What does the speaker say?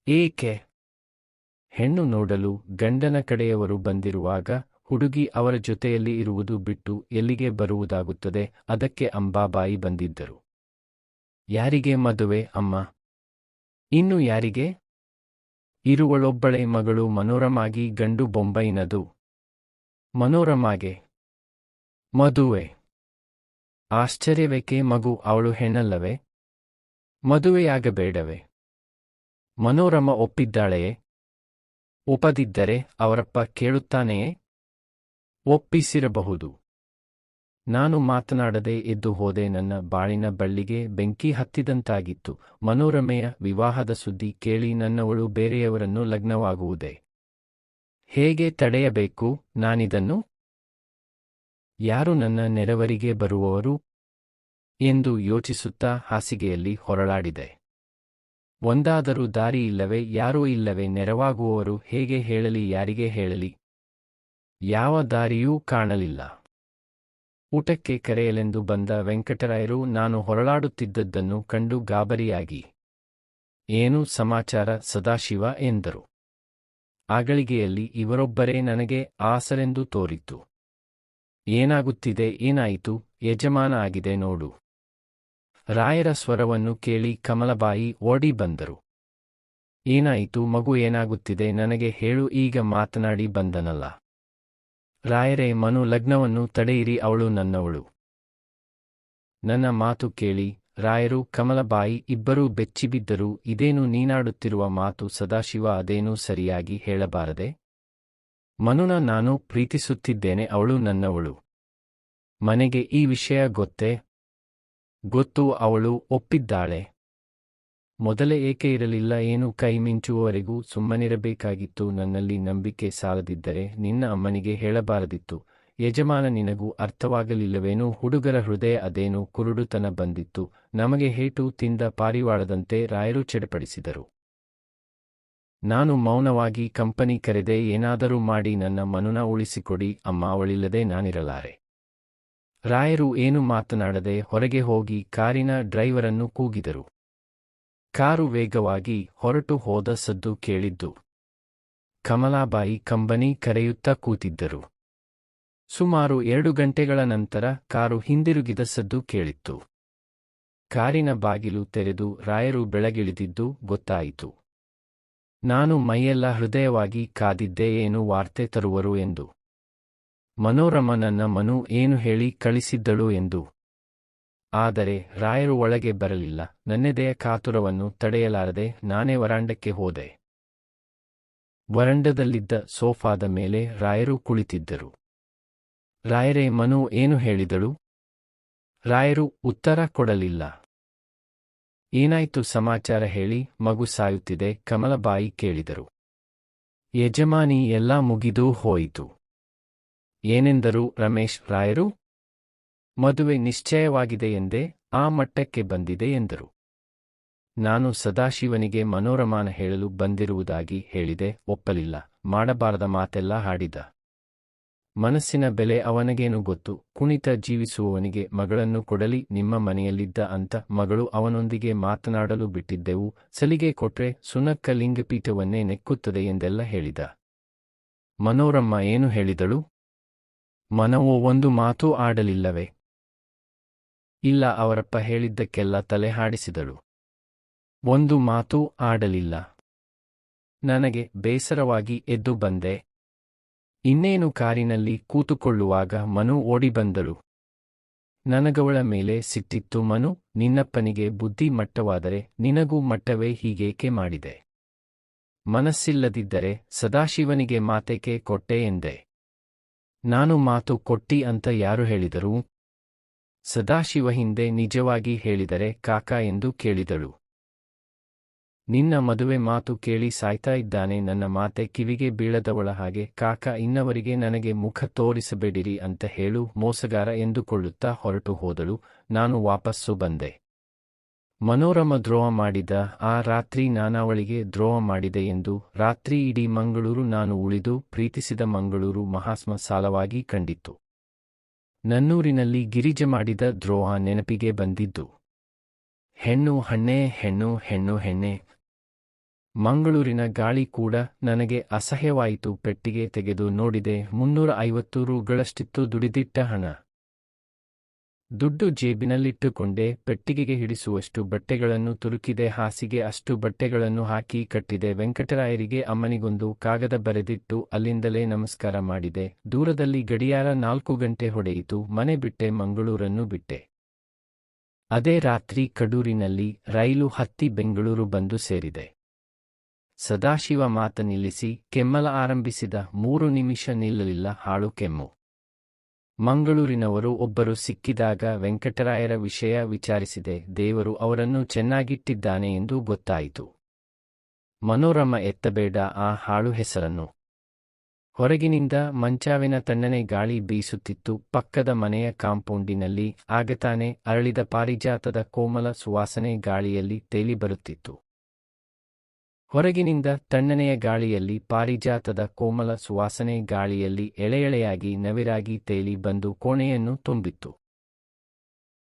ಏಕೆ? ಹೆಣ್ಣು ನೋಡಲು ಗಂಡನ ಕಡೆಯವರು ಬಂದಿರುವಾಗ ಹುಡುಗಿ ಅವರ ಜೊತೆಯಲ್ಲಿ ಇರುವುದು ಬಿಟ್ಟು ಎಲ್ಲಿಗೆ ಬರುವುದಾಗುತ್ತದೆ? ಅದಕ್ಕೆ ಅಂಬಾಬಾಯಿ ಬಂದಿದ್ದರು. ಯಾರಿಗೆ ಮದುವೆ ಅಮ್ಮ? ಇನ್ನು ಯಾರಿಗೆ? ಇರುವಳೊಬ್ಬಳೇ ಮಗಳು ಮನೋರಮಾಗಿ. ಗಂಡು ಬೊಂಬೈನದು. ಮನೋರಮಾಗೆ ಮದುವೆ? ಆಶ್ಚರ್ಯವೇಕೆ? ಮಗು ಅವಳು ಹೆಣ್ಣಲ್ಲವೇ? ಮದುವೆಯಾಗಬೇಡವೇ? ಮನೋರಮ ಒಪ್ಪಿದ್ದಾಳೆಯೇ? ಒಪ್ಪದಿದ್ದರೆ ಅವರಪ್ಪ ಕೇಳುತ್ತಾನೆಯೇ? ಒಪ್ಪಿಸಿರಬಹುದು. ನಾನು ಮಾತನಾಡದೆ ಎದ್ದು ಹೋದೆ. ನನ್ನ ಬಾಳಿನ ಬಳ್ಳಿಗೆ ಬೆಂಕಿ ಹತ್ತಿದಂತಾಗಿತ್ತು. ಮನೋರಮೆಯ ವಿವಾಹದ ಸುದ್ದಿ ಕೇಳಿ ನನ್ನವಳು ಬೇರೆಯವರನ್ನು ಲಗ್ನವಾಗುವುದೇ ಹೇಗೆ ತಡೆಯಬೇಕು ನಾನಿದನ್ನು? ಯಾರು ನನ್ನ ನೆರವರಿಗೆ ಬರುವವರು ಎಂದು ಯೋಚಿಸುತ್ತಾ ಹಾಸಿಗೆಯಲ್ಲಿ ಹೊರಳಾಡಿದೆ. ಒಂದಾದರೂ ದಾರಿ ಇಲ್ಲವೇ? ಯಾರೂ ಇಲ್ಲವೇ ನೆರವಾಗುವವರು? ಹೇಗೆ ಹೇಳಲಿ? ಯಾರಿಗೆ ಹೇಳಲಿ? ಯಾವ ದಾರಿಯೂ ಕಾಣಲಿಲ್ಲ. ಊಟಕ್ಕೆ ಕರೆಯಲೆಂದು ಬಂದ ವೆಂಕಟರಾಯರು ನಾನು ಹೊರಳಾಡುತ್ತಿದ್ದದ್ದನ್ನು ಕಂಡು ಗಾಬರಿಯಾಗಿ ಏನು ಸಮಾಚಾರ ಸದಾಶಿವ ಎಂದರು. ಆಗಳಿಗೆಯಲ್ಲಿ ಇವರೊಬ್ಬರೇ ನನಗೆ ಆಸರೆಂದು ತೋರಿತು. ಏನಾಗುತ್ತಿದೆ? ಏನಾಯಿತು ಯಜಮಾನ? ಆಗಿದೆ ನೋಡು. ರಾಯರ ಸ್ವರವನ್ನು ಕೇಳಿ ಕಮಲಬಾಯಿ ಓಡಿ ಬಂದರು. ಏನಾಯಿತು ಮಗು? ಏನಾಗುತ್ತಿದೆ ನನಗೆ ಹೇಳು. ಈಗ ಮಾತನಾಡಿ ಬಂದನಲ್ಲ. ರಾಯರೇ, ಮನು ಲಗ್ನವನ್ನು ತಡೆಯಿರಿ, ಅವಳು ನನ್ನವಳು. ನನ್ನ ಮಾತು ಕೇಳಿ. ರಾಯರು ಕಮಲಬಾಯಿ ಇಬ್ಬರೂ ಬೆಚ್ಚಿಬಿದ್ದರು. ಇದೇನು ನೀನಾಡುತ್ತಿರುವ ಮಾತು ಸದಾಶಿವ? ಅದೇನೂ ಸರಿಯಾಗಿ ಹೇಳಬಾರದೆ? ಮನುನ ನಾನು ಪ್ರೀತಿಸುತ್ತಿದ್ದೇನೆ, ಅವಳು ನನ್ನವಳು. ಮನೆಗೆ ಈ ವಿಷಯ ಗೊತ್ತೇ? ಗೊತ್ತು. ಅವಳು ಒಪ್ಪಿದ್ದಾಳೆ. ಮೊದಲೇ ಏಕೆ ಇರಲಿಲ್ಲ? ಏನು ಕೈ ಮಿಂಚುವವರೆಗೂ ಸುಮ್ಮನಿರಬೇಕಾಗಿತ್ತು. ನನ್ನಲ್ಲಿ ನಂಬಿಕೆ ಸಾಲದಿದ್ದರೆ ನಿನ್ನ ಅಮ್ಮನಿಗೆ ಹೇಳಬಾರದಿತ್ತು. ಯಜಮಾನ, ನಿನಗೂ ಅರ್ಥವಾಗಲಿಲ್ಲವೇನು? ಹುಡುಗರ ಹೃದಯ ಅದೇನು ಕುರುಡುತನ ಬಂದಿತ್ತು. ನಮಗೆ ಹೇಟು ತಿಂದ ಪಾರಿವಾಳದಂತೆ ರಾಯರು ಚಡಪಡಿಸಿದರು. ನಾನು ಮೌನವಾಗಿ ಕಂಪನಿ ಕರೆದೆ. ಏನಾದರೂ ಮಾಡಿ ನನ್ನ ಮನುನ ಉಳಿಸಿಕೊಡಿ ಅಮ್ಮ, ಅವಳಿಲ್ಲದೆ ನಾನಿರಲಾರೆ. ರಾಯರು ಏನು ಮಾತನಾಡದೆ ಹೊರಗೆ ಹೋಗಿ ಕಾರಿನ ಡ್ರೈವರನ್ನು ಕೂಗಿದರು. ಕಾರು ವೇಗವಾಗಿ ಹೊರಟು ಹೋದ ಸದ್ದು ಕೇಳಿದ್ದು. ಕಮಲಾಬಾಯಿ ಕಂಬನಿ ಕರೆಯುತ್ತಾ ಕೂತಿದ್ದರು. ಸುಮಾರು 2 ಗಂಟೆಗಳ ನಂತರ ಕಾರು ಹಿಂದಿರುಗಿದ ಸದ್ದು ಕೇಳಿತ್ತು. ಕಾರಿನ ಬಾಗಿಲು ತೆರೆದು ರಾಯರು ಬೆಳಗಿಳಿದಿದ್ದು ಗೊತ್ತಾಯಿತು. ನಾನು ಮೈಯೆಲ್ಲ ಹೃದಯವಾಗಿ ಕಾದಿದ್ದೆ, ಏನು ವಾರ್ತೆ ತರುವರು ಎಂದು. ಮನೋರಮ ನನ್ನ ಮನು ಏನು ಹೇಳಿ ಕಳಿಸಿದ್ದಳು ಎಂದು. ಆದರೆ ರಾಯರು ಒಳಗೆ ಬರಲಿಲ್ಲ. ನನ್ನೆದೆಯ ಕಾತುರವನ್ನು ತಡೆಯಲಾರದೆ ನಾನೇ ವರಾಂಡಕ್ಕೆ ಹೋದೆ. ವರಂಡದಲ್ಲಿದ್ದ ಸೋಫಾದ ಮೇಲೆ ರಾಯರು ಕುಳಿತಿದ್ದರು. ರಾಯರೇ, ಮನು ಏನು ಹೇಳಿದಳು? ರಾಯರು ಉತ್ತರ ಕೊಡಲಿಲ್ಲ. ಏನಾಯ್ತು ಸಮಾಚಾರ ಹೇಳಿ? ಮಗು ಸಾಯುತ್ತಿದೆ, ಕಮಲಬಾಯಿ ಕೇಳಿದರು. ಯಜಮಾನಿ, ಎಲ್ಲ ಮುಗಿದು ಹೋಯಿತು. ಏನೆಂದರು ರಮೇಶ್ ರಾಯರು? ಮದುವೆ ನಿಶ್ಚಯವಾಗಿದೆ ಎಂದೇ, ಆ ಮಟ್ಟಕ್ಕೆ ಬಂದಿದೆ ಎಂದರು. ನಾನು ಸದಾಶಿವನಿಗೆ ಮನೋರಮಾನ ಹೇಳಲು ಬಂದಿರುವುದಾಗಿ ಹೇಳಿದೆ. ಒಪ್ಪಲಿಲ್ಲ. ಮಾಡಬಾರದ ಮಾತೆಲ್ಲ ಹಾಡಿದ. ಮನಸ್ಸಿನ ಬೆಲೆ ಅವನಿಗೇನು ಗೊತ್ತು? ಕುಣಿತ ಜೀವಿಸುವವನಿಗೆ ಮಗಳನ್ನು ಕೊಡಲಿ ನಿಮ್ಮ ಮನೆಯಲ್ಲಿದ್ದ ಅಂತ ಮಗಳು ಅವನೊಂದಿಗೆ ಮಾತನಾಡಲು ಬಿಟ್ಟಿದ್ದೆವು. ಸಲಿಗೆ ಕೊಟ್ರೆ ಸುನಕ್ಕ ಲಿಂಗಪೀಠವನ್ನೇ ನೆಕ್ಕುತ್ತದೆ ಎಂದೆಲ್ಲ ಹೇಳಿದ. ಮನೋರಮ್ಮ ಏನು ಹೇಳಿದಳು? ಮನವೋ ಒಂದು ಮಾತೂ ಆಡಲಿಲ್ಲವೇ? ಇಲ್ಲ, ಅವರಪ್ಪ ಹೇಳಿದ್ದಕ್ಕೆಲ್ಲ ತಲೆ ಹಾಡಿಸಿದಳು. ಒಂದು ಮಾತೂ ಆಡಲಿಲ್ಲ. ನನಗೆ ಬೇಸರವಾಗಿ ಎದ್ದು ಬಂದೆ. ಇನ್ನೇನು ಕಾರಿನಲ್ಲಿ ಕೂತುಕೊಳ್ಳುವಾಗ ಮನು ಓಡಿ ಬಂದಳು. ನನಗವಳ ಮೇಲೆ ಸಿಟ್ಟಿತ್ತು. ಮನು, ನಿನ್ನಪ್ಪನಿಗೆ ಬುದ್ಧಿ ಮಟ್ಟವಾದರೆ ನಿನಗೂ ಮಟ್ಟವೇ, ಹೀಗೇಕೆ ಮಾಡಿದೆ? ಮನಸ್ಸಿಲ್ಲದಿದ್ದರೆ ಸದಾಶಿವನಿಗೆ ಮಾತೇಕೆ ಕೊಟ್ಟೆ ಎಂದೆ. ನಾನು ಮಾತು ಕೊಟ್ಟಿ ಅಂತ ಯಾರು ಹೇಳಿದರು? ಸದಾಶಿವ ಹಿಂದೆ ನಿಜವಾಗಿ ಹೇಳಿದರೆ ಕಾಕ ಎಂದು ಕೇಳಿದಳು. ನಿನ್ನ ಮದುವೆ ಮಾತು ಕೇಳಿ ಸಾಯ್ತಾ ಇದ್ದಾನೆ. ನನ್ನ ಮಾತೆ ಕಿವಿಗೆ ಬೀಳದವಳ ಹಾಗೆ ಕಾಕ ಇನ್ನವರಿಗೆ ನನಗೆ ಮುಖ ತೋರಿಸಬೇಡಿರಿ ಅಂತ ಹೇಳು, ಮೋಸಗಾರ ಎಂದುಕೊಳ್ಳುತ್ತಾ ಹೊರಟು ಹೋದಳು. ನಾನು ವಾಪಸ್ಸು ಬಂದೆ. ಮನೋರಮ ದ್ರೋಹ ಮಾಡಿದ ಆ ರಾತ್ರಿ ನಾನವಳಿಗೆ ದ್ರೋಹ ಮಾಡಿದೆ ಎಂದು ರಾತ್ರಿ ಇಡೀ ಮಂಗಳೂರು, ನಾನು ಉಳಿದು ಪ್ರೀತಿಸಿದ ಮಂಗಳೂರು ಮಹಾಸ್ಮ ಸಾಲವಾಗಿ ಕಂಡಿತ್ತು. ನನ್ನೂರಿನಲ್ಲಿ ಗಿರಿಜ ಮಾಡಿದ ದ್ರೋಹ ನೆನಪಿಗೆ ಬಂದಿದ್ದು. ಹೆಣ್ಣು ಹಣ್ಣೆ, ಹೆಣ್ಣು ಹೆಣ್ಣು ಹೆಣ್ಣೆ. ಮಂಗಳೂರಿನ ಗಾಳಿ ಕೂಡ ನನಗೆ ಅಸಹ್ಯವಾಯಿತು. ಪೆಟ್ಟಿಗೆ ತೆಗೆದು ನೋಡಿದೆ. 350 ರೂಗಳಷ್ಟಿತ್ತು ದುಡಿದಿಟ್ಟ ಹಣ. ದುಡ್ಡು ಜೇಬಿನಲ್ಲಿಟ್ಟುಕೊಂಡೆ. ಪೆಟ್ಟಿಗೆಗೆ ಹಿಡಿಸುವಷ್ಟು ಬಟ್ಟೆಗಳನ್ನು ತುರುಕಿದೆ. ಹಾಸಿಗೆ ಅಷ್ಟು ಬಟ್ಟೆಗಳನ್ನು ಹಾಕಿ ಕಟ್ಟಿದೆ. ವೆಂಕಟರಾಯರಿಗೆ ಅಮ್ಮನಿಗೊಂದು ಕಾಗದ ಬರೆದಿಟ್ಟು ಅಲ್ಲಿಂದಲೇ ನಮಸ್ಕಾರ ಮಾಡಿದೆ. ದೂರದಲ್ಲಿ ಗಡಿಯಾರ 4 ಗಂಟೆ ಹೊಡೆಯಿತು. ಮನೆ ಬಿಟ್ಟೆ. ಮಂಗಳೂರನ್ನು ಬಿಟ್ಟೆ. ಅದೇ ರಾತ್ರಿ ಕಡೂರಿನಲ್ಲಿ ರೈಲು ಹತ್ತಿ ಬೆಂಗಳೂರು ಬಂದು ಸೇರಿದೆ. ಸದಾಶಿವ ಮಾತ ನಿಲ್ಲಿಸಿ ಕೆಮ್ಮಲ ಆರಂಭಿಸಿದ. 3 ನಿಮಿಷ ನಿಲ್ಲಲಿಲ್ಲ. ಹಾಳು ಕೆಮ್ಮು. ಮಂಗಳೂರಿನವರು ಒಬ್ಬರು ಸಿಕ್ಕಿದಾಗ ವೆಂಕಟರಾಯರ ವಿಷಯ ವಿಚಾರಿಸಿದೆ. ದೇವರು ಅವರನ್ನು ಚೆನ್ನಾಗಿಟ್ಟಿದ್ದಾನೆ ಎಂದು ಗೊತ್ತಾಯಿತು. ಮನೋರಮ ಎತ್ತಬೇಡ ಆ ಹಾಳು ಹೆಸರನ್ನು. ಹೊರಗಿನಿಂದ ಮಂಚಾವಿನ ತಣ್ಣನೆ ಗಾಳಿ ಬೀಸುತ್ತಿತ್ತು. ಪಕ್ಕದ ಮನೆಯ ಕಾಂಪೌಂಡಿನಲ್ಲಿ ಆಗತಾನೆ ಅರಳಿದ ಪಾರಿಜಾತದ ಕೋಮಲ ಸುವಾಸನೆ ಗಾಳಿಯಲ್ಲಿ ತೇಲಿ ಬರುತ್ತಿತ್ತು. ಹೊರಗಿನಿಂದ ತಣ್ಣನೆಯ ಗಾಳಿಯಲ್ಲಿ ಪಾರಿಜಾತದ ಕೋಮಲ ಸುವಾಸನೆ ಗಾಳಿಯಲ್ಲಿ ಎಳೆಯೆಳೆಯಾಗಿ ನವಿರಾಗಿ ತೇಲಿ ಬಂದು ಕೋಣೆಯನ್ನು ತುಂಬಿತ್ತು.